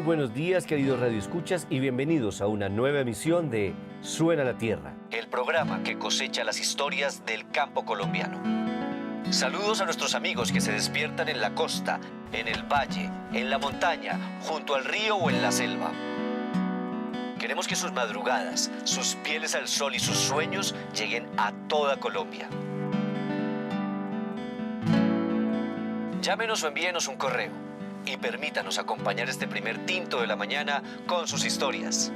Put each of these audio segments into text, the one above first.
Muy buenos días, queridos radioescuchas, y bienvenidos a una nueva emisión de Suena la Tierra, el programa que cosecha las historias del campo colombiano. Saludos a nuestros amigos que se despiertan en la costa, en el valle, en la montaña, junto al río o en la selva. Queremos que sus madrugadas, sus pieles al sol y sus sueños lleguen a toda Colombia. Llámenos o envíenos un correo y permítanos acompañar este primer tinto de la mañana con sus historias.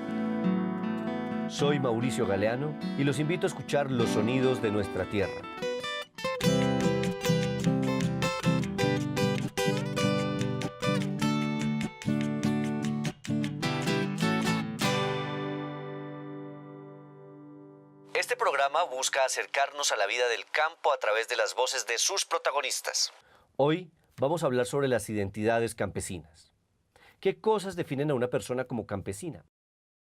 Soy Mauricio Galeano y los invito a escuchar los sonidos de nuestra tierra. Este programa busca acercarnos a la vida del campo a través de las voces de sus protagonistas. Hoy vamos a hablar sobre las identidades campesinas. ¿Qué cosas definen a una persona como campesina?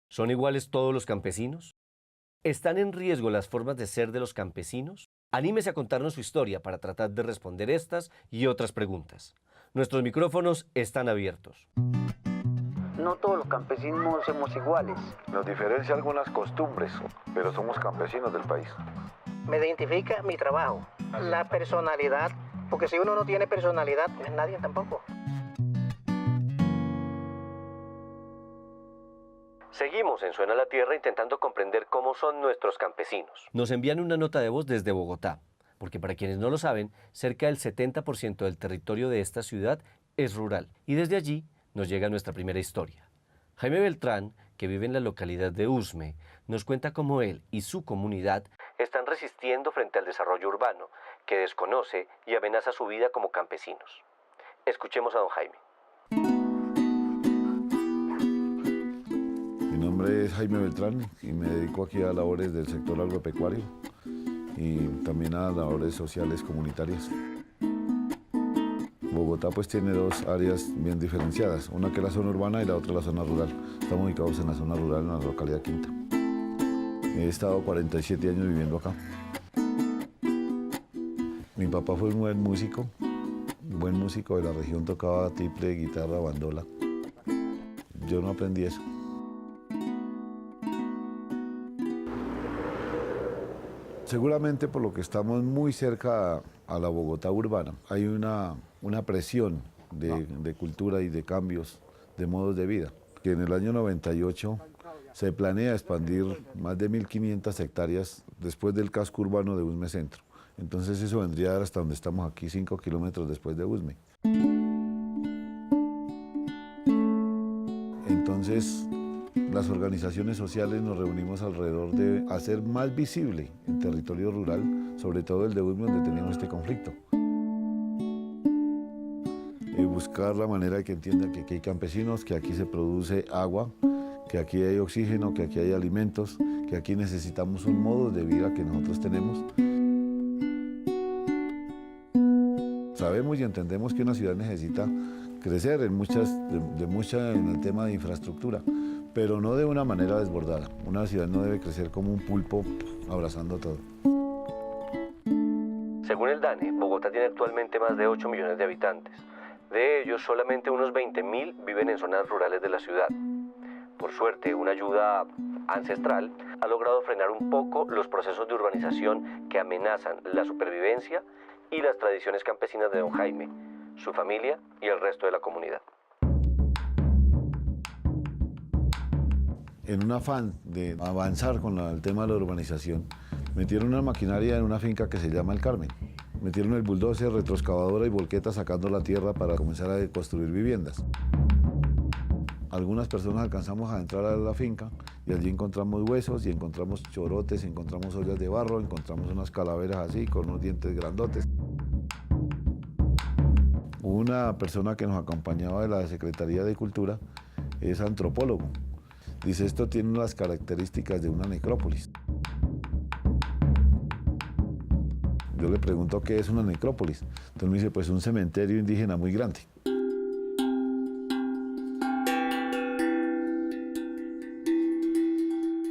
¿Son iguales todos los campesinos? ¿Están en riesgo las formas de ser de los campesinos? Anímese a contarnos su historia para tratar de responder estas y otras preguntas. Nuestros micrófonos están abiertos. No todos los campesinos somos iguales. Nos diferencia algunas costumbres, pero somos campesinos del país. Me identifica mi trabajo, la personalidad, porque si uno no tiene personalidad, no es nadie tampoco. Seguimos en Suena la Tierra intentando comprender cómo son nuestros campesinos. Nos envían una nota de voz desde Bogotá, porque para quienes no lo saben, cerca del 70% del territorio de esta ciudad es rural, y desde allí nos llega nuestra primera historia. Jaime Beltrán, que vive en la localidad de Usme, nos cuenta cómo él y su comunidad están resistiendo frente al desarrollo urbano, que desconoce y amenaza su vida como campesinos. Escuchemos a don Jaime. Mi nombre es Jaime Beltrán y me dedico aquí a labores del sector agropecuario y también a labores sociales comunitarias. Bogotá pues tiene dos áreas bien diferenciadas, una que es la zona urbana y la otra la zona rural. Estamos ubicados en la zona rural, en la localidad Quinta. He estado 47 años viviendo acá. Mi papá fue un buen músico de la región, tocaba tiple, guitarra, bandola. Yo no aprendí eso. Seguramente por lo que estamos muy cerca a la Bogotá urbana, hay una presión de cultura y de cambios de modos de vida. Que en el año 98 se planea expandir más de 1.500 hectáreas después del casco urbano de Usme Centro. Entonces eso vendría a dar hasta donde estamos aquí, 5 kilómetros después de Usme. Entonces las organizaciones sociales nos reunimos alrededor de hacer más visible el territorio rural, sobre todo el de Usme, donde teníamos este conflicto. Y buscar la manera de que entiendan que aquí hay campesinos, que aquí se produce agua, que aquí hay oxígeno, que aquí hay alimentos, que aquí necesitamos un modo de vida que nosotros tenemos. Sabemos y entendemos que una ciudad necesita crecer en el tema de infraestructura, pero no de una manera desbordada. Una ciudad no debe crecer como un pulpo abrazando todo. Según el DANE, Bogotá tiene actualmente más de 8 millones de habitantes. De ellos, solamente unos 20.000 viven en zonas rurales de la ciudad. Por suerte, una ayuda ancestral ha logrado frenar un poco los procesos de urbanización que amenazan la supervivencia y las tradiciones campesinas de don Jaime, su familia y el resto de la comunidad. En un afán de avanzar con el tema de la urbanización, metieron una maquinaria en una finca que se llama El Carmen. Metieron el bulldozer, retroexcavadora y volqueta sacando la tierra para comenzar a construir viviendas. Algunas personas alcanzamos a entrar a la finca y allí encontramos huesos y encontramos chorotes, encontramos ollas de barro, encontramos unas calaveras así con unos dientes grandotes. Una persona que nos acompañaba de la Secretaría de Cultura es antropólogo. Dice, esto tiene las características de una necrópolis. Yo le pregunto qué es una necrópolis. Entonces me dice, pues un cementerio indígena muy grande.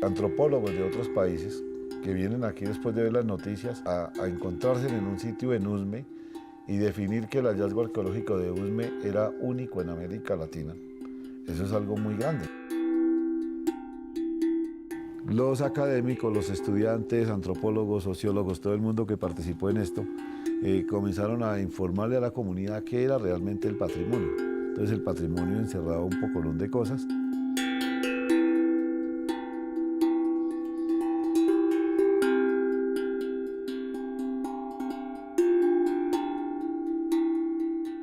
Antropólogos de otros países que vienen aquí después de ver las noticias a encontrarse en un sitio en Usme y definir que el hallazgo arqueológico de Usme era único en América Latina. Eso es algo muy grande. Los académicos, los estudiantes, antropólogos, sociólogos, todo el mundo que participó en esto, comenzaron a informarle a la comunidad qué era realmente el patrimonio. Entonces el patrimonio encerraba un pocolón de cosas.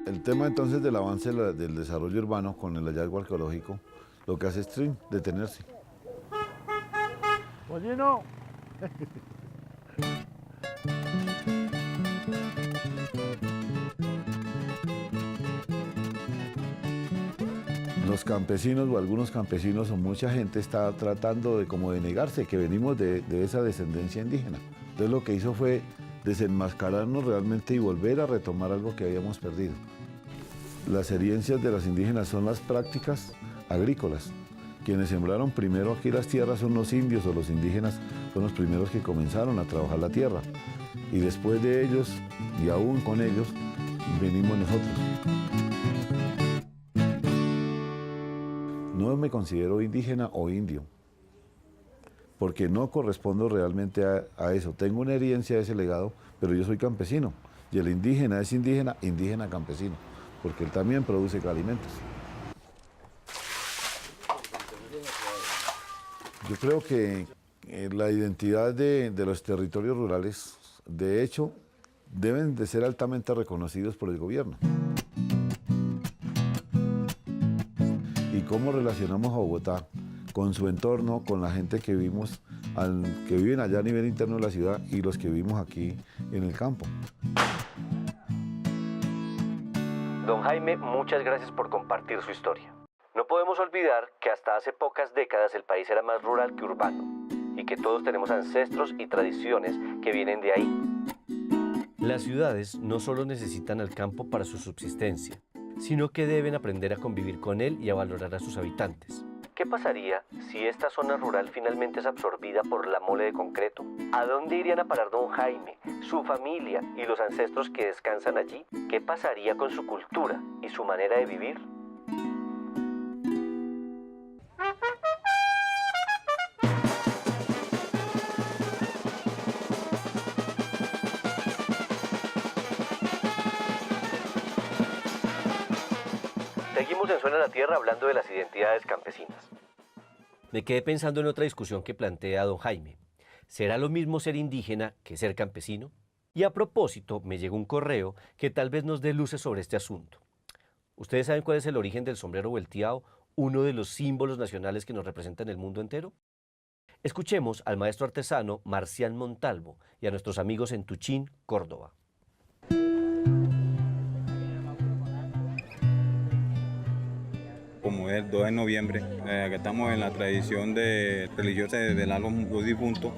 El tema entonces del avance del desarrollo urbano con el hallazgo arqueológico, lo que hace es detenerse. ¡Pollino! Los campesinos o algunos campesinos o mucha gente está tratando de como de negarse que venimos de esa descendencia indígena. Entonces lo que hizo fue desenmascararnos realmente y volver a retomar algo que habíamos perdido. Las herencias de las indígenas son las prácticas agrícolas. Quienes sembraron primero aquí las tierras son los indios o los indígenas, son los primeros que comenzaron a trabajar la tierra. Y después de ellos, y aún con ellos, venimos nosotros. No me considero indígena o indio, porque no correspondo realmente a eso. Tengo una herencia de ese legado, pero yo soy campesino. Y el indígena es indígena, indígena campesino, porque él también produce alimentos. Yo creo que la identidad de los territorios rurales, de hecho, deben de ser altamente reconocidos por el gobierno. Y cómo relacionamos a Bogotá con su entorno, con la gente que vivimos, que viven allá a nivel interno de la ciudad y los que vivimos aquí en el campo. Don Jaime, muchas gracias por compartir su historia. No podemos olvidar que hasta hace pocas décadas el país era más rural que urbano y que todos tenemos ancestros y tradiciones que vienen de ahí. Las ciudades no solo necesitan al campo para su subsistencia, sino que deben aprender a convivir con él y a valorar a sus habitantes. ¿Qué pasaría si esta zona rural finalmente es absorbida por la mole de concreto? ¿A dónde irían a parar don Jaime, su familia y los ancestros que descansan allí? ¿Qué pasaría con su cultura y su manera de vivir? Seguimos en Suena la Tierra hablando de las identidades campesinas. Me quedé pensando en otra discusión que plantea don Jaime. ¿Será lo mismo ser indígena que ser campesino? Y a propósito, me llegó un correo que tal vez nos dé luces sobre este asunto. ¿Ustedes saben cuál es el origen del sombrero volteado, uno de los símbolos nacionales que nos representa en el mundo entero? Escuchemos al maestro artesano Marcián Montalvo y a nuestros amigos en Tuchín, Córdoba. Como es el 2 de noviembre, que estamos en la tradición religiosa del algo difunto,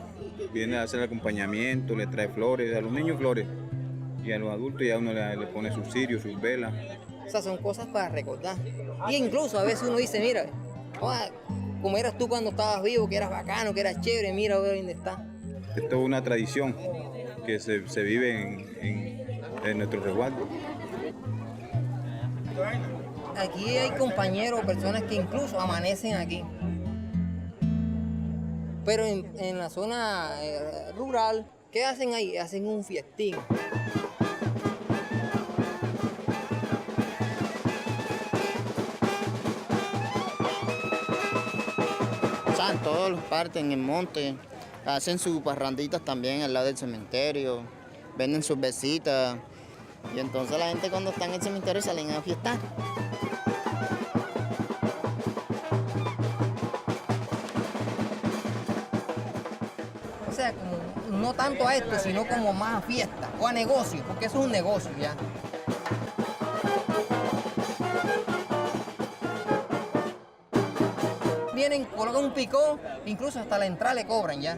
viene a hacer acompañamiento, le trae flores, a los niños flores, y a los adultos ya uno le pone sus cirios, sus velas. O sea, son cosas para recordar. Y incluso a veces uno dice, mira, como eras tú cuando estabas vivo, que eras bacano, que eras chévere, mira dónde está. Esto es una tradición que se vive en nuestro resguardo. Aquí hay compañeros, personas que incluso amanecen aquí. Pero en la zona rural, ¿qué hacen ahí? Hacen un fiestín. O sea, en todas las partes, en el monte, hacen sus parranditas también al lado del cementerio, venden sus besitas. Y entonces la gente cuando está en el cementerio salen a fiestar. O sea, como, no tanto a esto, sino como más a fiesta o a negocio, porque eso es un negocio ya. Vienen, colocan un picó, incluso hasta la entrada le cobran ya.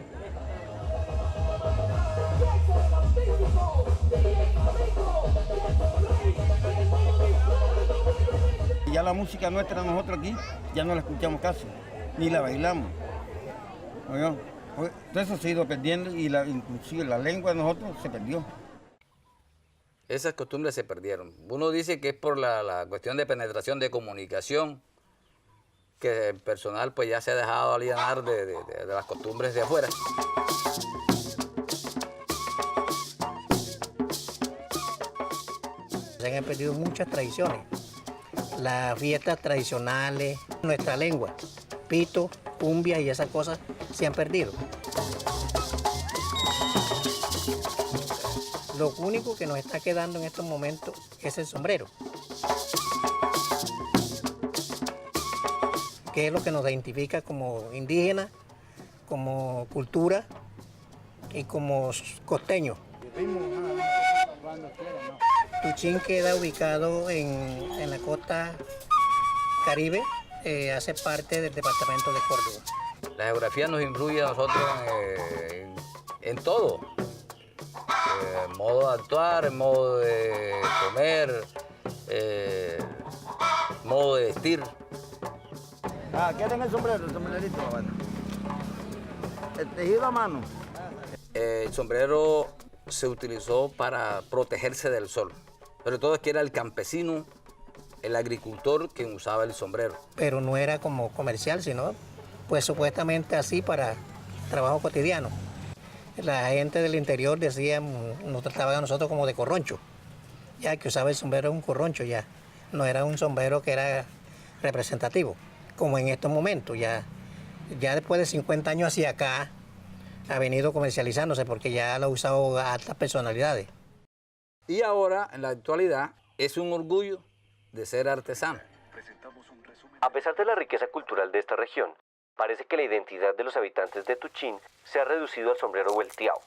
Ya la música nuestra nosotros aquí, ya no la escuchamos casi, ni la bailamos. Oye, todo eso se ha ido perdiendo y inclusive la lengua de nosotros se perdió. Esas costumbres se perdieron. Uno dice que es por la cuestión de penetración de comunicación, que el personal pues ya se ha dejado alienar de las costumbres de afuera. Se han perdido muchas tradiciones, las fiestas tradicionales, nuestra lengua, pito, cumbia y esas cosas se han perdido. Lo único que nos está quedando en estos momentos es el sombrero, que es lo que nos identifica como indígenas, como cultura y como costeños. Tuchín queda ubicado en la costa Caribe, hace parte del departamento de Córdoba. La geografía nos influye a nosotros en todo. El modo de actuar, el modo de comer, modo de vestir. ¿Qué hacen el sombrero, el sombrerito? El tejido a mano. El sombrero se utilizó para protegerse del sol. Sobre todo es que era el campesino, el agricultor quien usaba el sombrero. Pero no era como comercial, sino pues supuestamente así para trabajo cotidiano. La gente del interior decía, nos trataban a nosotros como de corroncho, ya que usaba el sombrero un corroncho ya, no era un sombrero que era representativo, como en estos momentos, ya después de 50 años hacia acá ha venido comercializándose porque ya lo ha usado altas personalidades. Y ahora, en la actualidad, es un orgullo de ser artesano. A pesar de la riqueza cultural de esta región, parece que la identidad de los habitantes de Tuchín se ha reducido al sombrero vuelteado.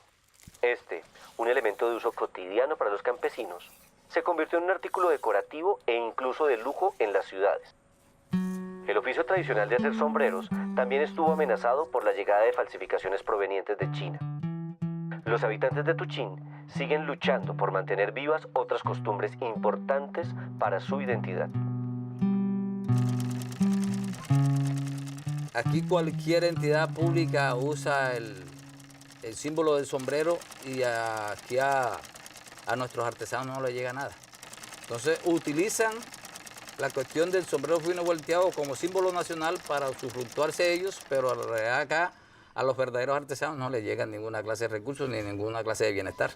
Este, un elemento de uso cotidiano para los campesinos, se convirtió en un artículo decorativo e incluso de lujo en las ciudades. El oficio tradicional de hacer sombreros también estuvo amenazado por la llegada de falsificaciones provenientes de China. Los habitantes de Tuchín siguen luchando por mantener vivas otras costumbres importantes para su identidad. Aquí cualquier entidad pública usa el símbolo del sombrero y aquí a nuestros artesanos no les llega nada. Entonces utilizan la cuestión del sombrero fino volteado como símbolo nacional para usufructuarse ellos, pero en realidad acá a los verdaderos artesanos no les llega ninguna clase de recursos ni ninguna clase de bienestar.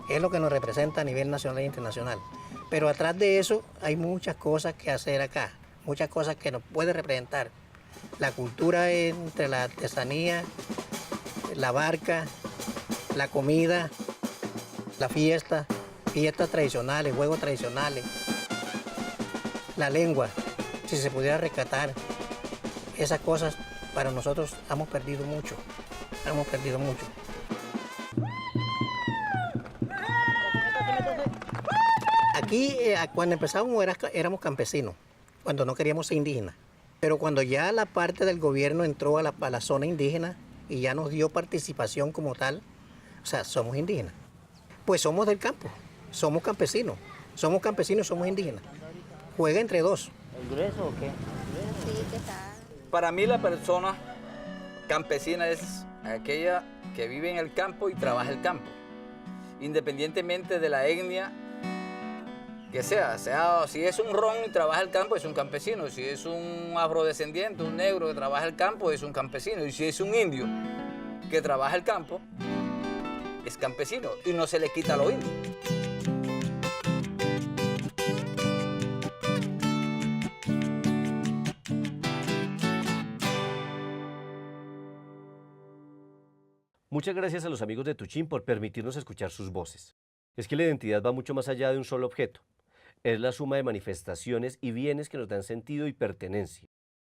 Es lo que nos representa a nivel nacional e internacional. Pero atrás de eso hay muchas cosas que hacer acá, muchas cosas que nos puede representar. La cultura entre la artesanía, la barca, la comida, la fiestas tradicionales, juegos tradicionales, la lengua, si se pudiera rescatar. Esas cosas para nosotros hemos perdido mucho. Aquí cuando empezamos éramos campesinos, cuando no queríamos ser indígenas. Pero cuando ya la parte del gobierno entró a la zona indígena y ya nos dio participación como tal, o sea, somos indígenas. Pues somos del campo, somos campesinos, somos indígenas. Juega entre dos. ¿El grueso o qué? Sí, ¿qué tal? Para mí la persona campesina es aquella que vive en el campo y trabaja el campo, independientemente de la etnia que sea, si es un ron y trabaja el campo es un campesino, si es un afrodescendiente, un negro que trabaja el campo es un campesino, y si es un indio que trabaja el campo es campesino y no se le quita lo indio. Muchas gracias a los amigos de Tuchín por permitirnos escuchar sus voces. Es que la identidad va mucho más allá de un solo objeto. Es la suma de manifestaciones y bienes que nos dan sentido y pertenencia.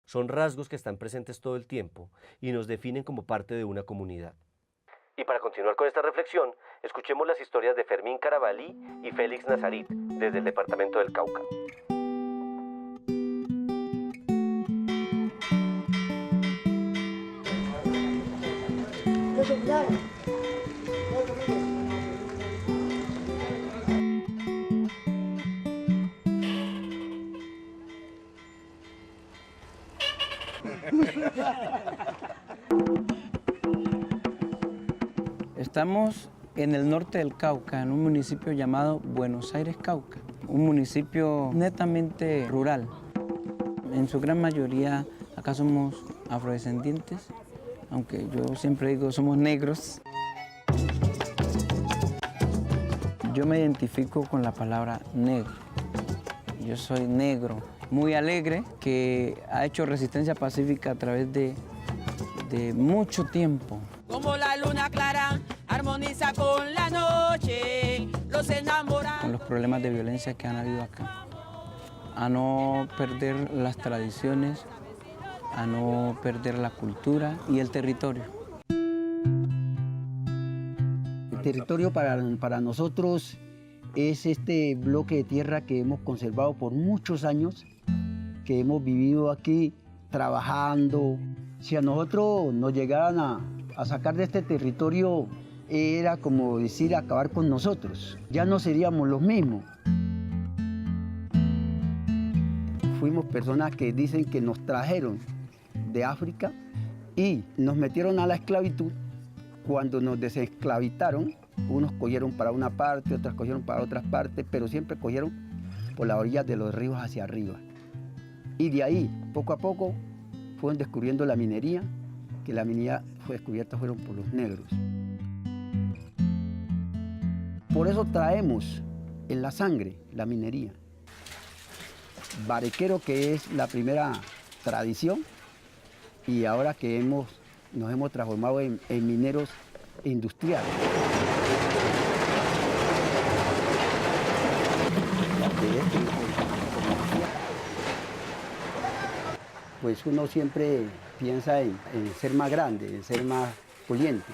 Son rasgos que están presentes todo el tiempo y nos definen como parte de una comunidad. Y para continuar con esta reflexión, escuchemos las historias de Fermín Carabalí y Félix Nazarit desde el departamento del Cauca. Estamos en el norte del Cauca, en un municipio llamado Buenos Aires, Cauca, un municipio netamente rural. en su gran mayoría acá somos afrodescendientes, aunque yo siempre digo somos negros. Yo me identifico con la palabra negro. Yo soy negro, muy alegre, que ha hecho resistencia pacífica a través de mucho tiempo. Como la luna clara armoniza con la noche, los enamorados. Con los problemas de violencia que han habido acá. A no perder las tradiciones, a no perder la cultura y el territorio. El territorio para nosotros es este bloque de tierra que hemos conservado por muchos años, que hemos vivido aquí trabajando. Si a nosotros nos llegaran a sacar de este territorio, era como decir acabar con nosotros. Ya no seríamos los mismos. Fuimos personas que dicen que nos trajeron de África y nos metieron a la esclavitud. Cuando nos desesclavitaron, unos cogieron para una parte, otros cogieron para otras partes, pero siempre cogieron por las orillas de los ríos hacia arriba. Y de ahí, poco a poco, fueron descubriendo la minería, que la minería fue descubierta fueron por los negros. Por eso traemos en la sangre la minería. Barequero, que es la primera tradición, y ahora que nos hemos transformado en mineros industriales. Pues uno siempre piensa en ser más grande, en ser más puliente,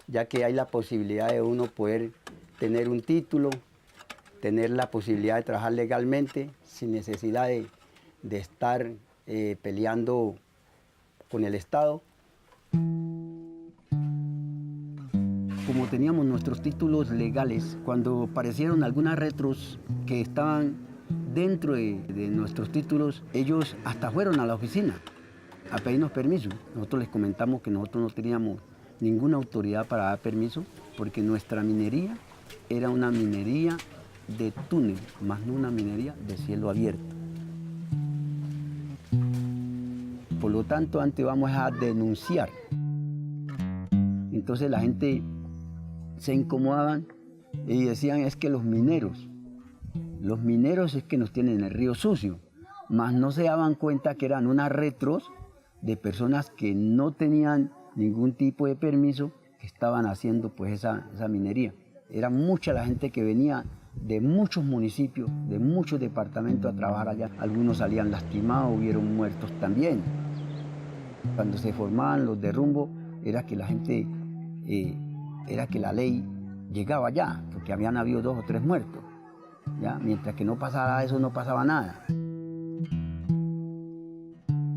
ya que hay la posibilidad de uno poder tener un título, tener la posibilidad de trabajar legalmente sin necesidad de estar peleando con el Estado. Como teníamos nuestros títulos legales, cuando aparecieron algunas retros que estaban dentro de nuestros títulos, ellos hasta fueron a la oficina a pedirnos permiso. Nosotros les comentamos que nosotros no teníamos ninguna autoridad para dar permiso, porque nuestra minería era una minería de túnel, más no una minería de cielo abierto. Por lo tanto, antes vamos a denunciar. Entonces la gente se incomodaban y decían, es que los mineros es que nos tienen el río sucio, mas no se daban cuenta que eran unas retros de personas que no tenían ningún tipo de permiso, que estaban haciendo pues esa minería. Era mucha la gente que venía de muchos municipios, de muchos departamentos a trabajar allá. Algunos salían lastimados, hubieron muertos también. Cuando se formaban los derrumbos, era que la gente, era que la ley llegaba allá, porque habían habido 2 o 3 muertos. ¿Ya? Mientras que no pasara eso, no pasaba nada.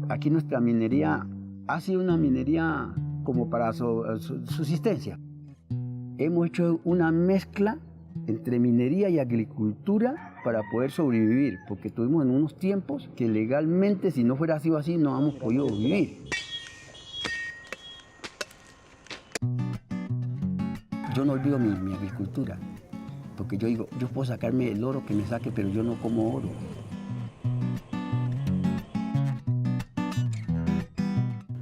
Aquí nuestra minería ha sido una minería como para subsistencia. Hemos hecho una mezcla entre minería y agricultura para poder sobrevivir, porque tuvimos en unos tiempos que legalmente, si no fuera sido así, no hemos podido vivir. Yo no olvido mi agricultura, porque yo digo, yo puedo sacarme el oro que me saque, pero yo no como oro.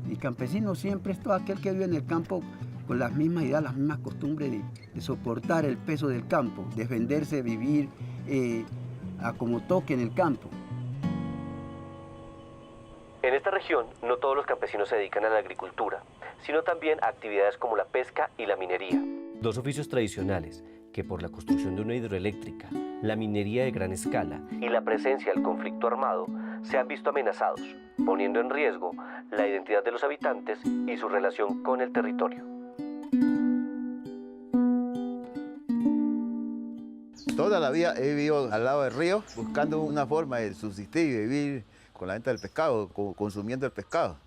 El campesino siempre es todo aquel que vive en el campo con las mismas ideas, las mismas costumbres de soportar el peso del campo, defenderse, vivir a como toque en el campo. En esta región, no todos los campesinos se dedican a la agricultura, sino también a actividades como la pesca y la minería. 2 oficios tradicionales que por la construcción de una hidroeléctrica, la minería de gran escala y la presencia del conflicto armado se han visto amenazados, poniendo en riesgo la identidad de los habitantes y su relación con el territorio. Toda la vida he vivido al lado del río, buscando una forma de subsistir y vivir con la venta del pescado, consumiendo el pescado.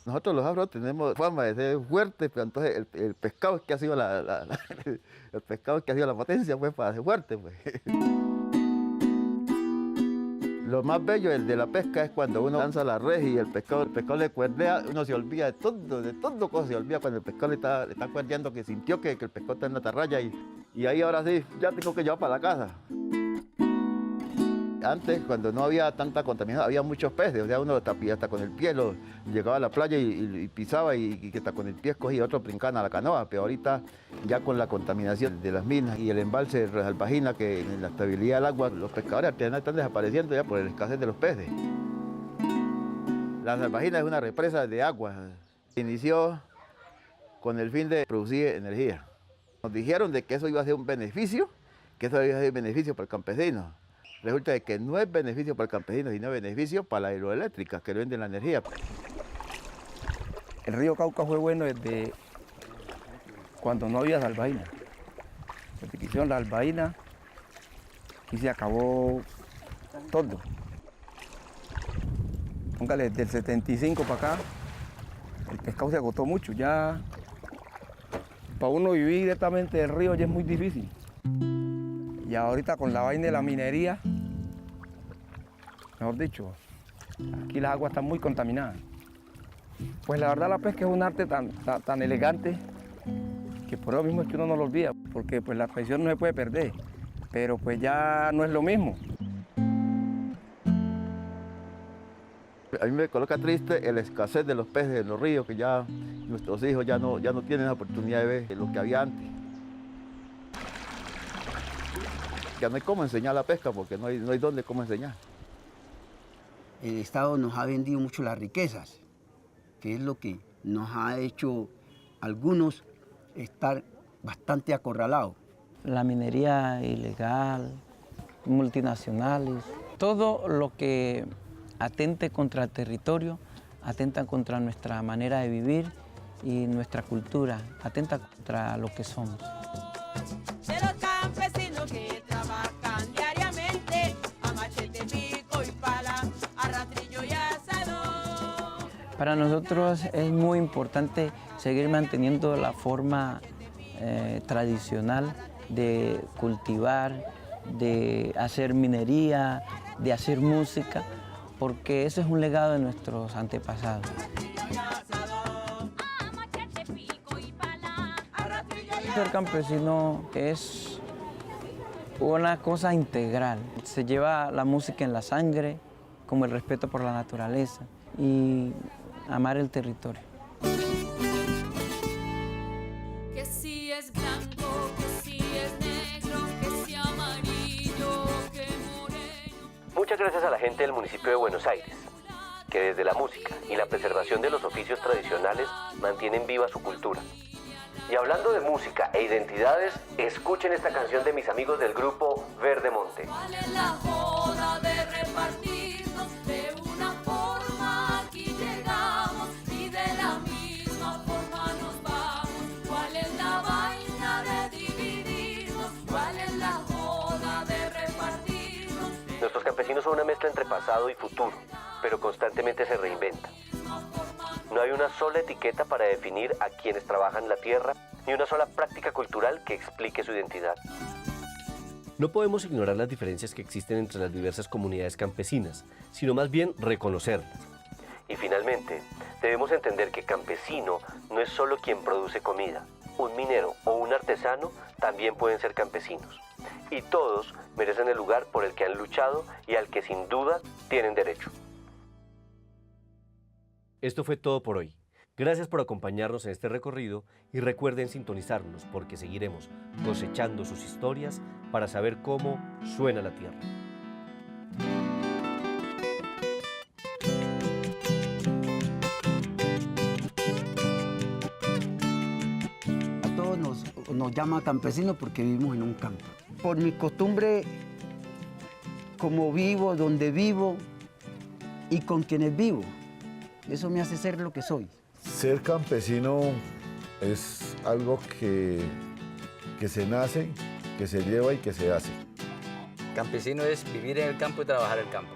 Nosotros los afros tenemos forma de ser fuertes, pero entonces el pescado es que ha sido el pescado es que ha sido la potencia pues, para ser fuerte. Pues. Lo más bello de la pesca es cuando uno lanza la red y el pescado le cuerdea, uno se olvida de todo cosa se olvida cuando el pescado le está cuerdeando, que sintió que el pescado está en la atarraya y ahí ahora sí, ya tengo que llevar para la casa. Antes, cuando no había tanta contaminación, había muchos peces, o sea, uno hasta con el pie llegaba a la playa y pisaba y hasta con el pie cogía otro brincaba a la canoa, pero ahorita ya con la contaminación de las minas y el embalse de Salvajina, que en la estabilidad del agua, los pescadores artesanales están desapareciendo ya por la escasez de los peces. La Salvajina es una represa de agua, inició con el fin de producir energía. Nos dijeron de que eso iba a ser un beneficio, que eso iba a ser beneficio para el campesino. Resulta de que no es beneficio para el campesino, sino beneficio para la hidroeléctrica, que le venden la energía. El río Cauca fue bueno desde cuando no había salvajina. Desde que hicieron la salvajina, aquí se acabó todo. Póngale, desde el 75 para acá, el pescado se agotó mucho. Ya, para uno vivir directamente del río ya es muy difícil. Y ahorita con la vaina de la minería, mejor dicho, aquí las aguas están muy contaminadas. Pues la verdad la pesca es un arte tan elegante que por lo mismo es que uno no lo olvida, porque pues la tradición no se puede perder, pero pues ya no es lo mismo. A mí me coloca triste la escasez de los peces en los ríos, que ya nuestros hijos ya no tienen la oportunidad de ver lo que había antes. Ya no hay cómo enseñar la pesca porque no hay dónde cómo enseñar. El Estado nos ha vendido mucho las riquezas, que es lo que nos ha hecho algunos estar bastante acorralados. La minería ilegal, multinacionales, todo lo que atente contra el territorio, atenta contra nuestra manera de vivir y nuestra cultura, atenta contra lo que somos. De los campesinos que trabajan diariamente a machete, pico y pala, a rastrillo y asador. Para nosotros es muy importante seguir manteniendo la forma tradicional de cultivar, de hacer minería, de hacer música, porque ese es un legado de nuestros antepasados. Ser campesino es una cosa integral. Se lleva la música en la sangre, como el respeto por la naturaleza y amar el territorio. Que si es blanco, que si es negro, que si amarillo, que moreno. Muchas gracias a la gente del municipio de Buenos Aires, que desde la música y la preservación de los oficios tradicionales mantienen viva su cultura. Y hablando de música e identidades, escuchen esta canción de mis amigos del grupo Verde Monte. ¿Cuál es la joda de repartirnos? De una forma aquí llegamos y de la misma forma nos vamos. ¿Cuál es la vaina de dividirnos? ¿Cuál es la joda de repartirnos? Nuestros campesinos son una mezcla entre pasado y futuro, pero constantemente se reinventan. No hay una sola etiqueta para definir a quienes trabajan la tierra, ni una sola práctica cultural que explique su identidad. No podemos ignorar las diferencias que existen entre las diversas comunidades campesinas, sino más bien reconocerlas. Y finalmente, debemos entender que campesino no es solo quien produce comida. Un minero o un artesano también pueden ser campesinos. Y todos merecen el lugar por el que han luchado y al que sin duda tienen derecho. Esto fue todo por hoy. Gracias por acompañarnos en este recorrido y recuerden sintonizarnos porque seguiremos cosechando sus historias para saber cómo suena la tierra. A todos nos llama campesinos porque vivimos en un campo. Por mi costumbre, como vivo, donde vivo y con quienes vivo. Eso me hace ser lo que soy. Ser campesino es algo que se nace, que se lleva y que se hace. Campesino es vivir en el campo y trabajar el campo.